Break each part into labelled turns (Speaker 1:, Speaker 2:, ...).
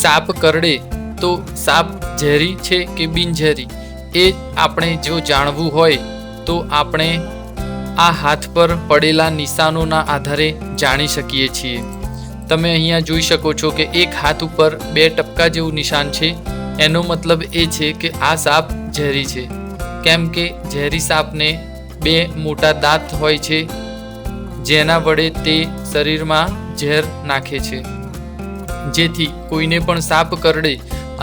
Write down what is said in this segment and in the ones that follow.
Speaker 1: સાપ કરડે તો સાપ ઝેરી છે કે બિનઝેરી એ આપણે જો જાણવું હોય તો આપણે આ હાથ પર પડેલા નિશાનોના આધારે જાણી શકીએ છીએ. તમે અહીંયા જોઈ શકો છો કે એક હાથ ઉપર 2 ટપકા જેવું નિશાન છે. એનો મતલબ એ છે કે આ સાપ ઝેરી છે, કેમ કે ઝેરી સાપને 2 મોટા દાંત હોય છે જેના વડે તે શરીરમાં ઝેર નાખે છે. જેથી કોઈને પણ સાપ કરડે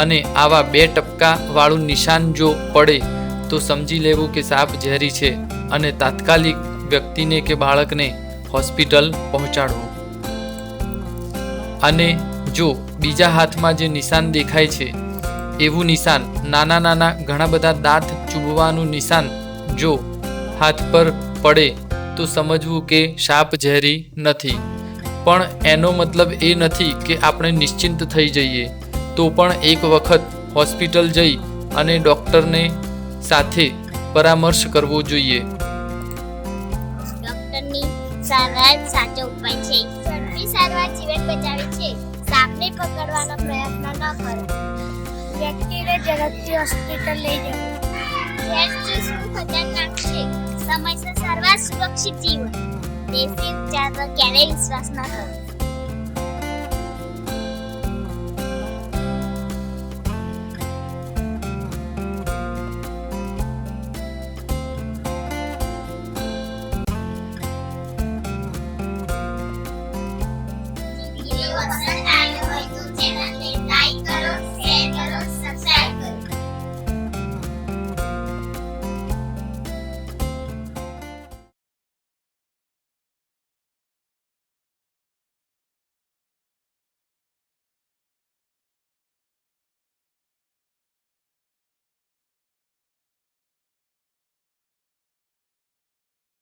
Speaker 1: અને આવા 2 ટપકા વાળું નિશાન જો પડે તો સમજી લેવું કે સાપ ઝેરી છે અને તાત્કાલિક વ્યક્તિને કે બાળકને હોસ્પિટલ પહોંચાડવું. અને જો બીજા હાથમાં જે નિશાન દેખાય છે એવું નિશાન નાના નાના ઘણા બધા દાંત ચૂબવાનું નિશાન જો હાથ પર પડે તો સમજવું કે સાપ ઝેરી નથી. પણ એનો મતલબ એ નથી કે આપણે નિશ્ચિંત થઈ જઈએ. તો પણ એક વખત હોસ્પિટલ જઈ અને ડૉક્ટરને સાથે પરામર્શ કરવો જોઈએ.
Speaker 2: ડૉક્ટરની સારવાર સાચો ઉપાય છે. ઝડપી સારવાર જીવન બચાવે છે. સાપને પકડવાનો પ્રયત્ન ન કરો. વ્યક્તિને ઝડપથી હોસ્પિટલ લઈ જવું. ઝેર ચૂસવું ખતરનાક છે. સમયસર સારવાર સુરક્ષિત જીવન. દેશી ઉપચાર પર ક્યારેય વિશ્વાસ ન કરો.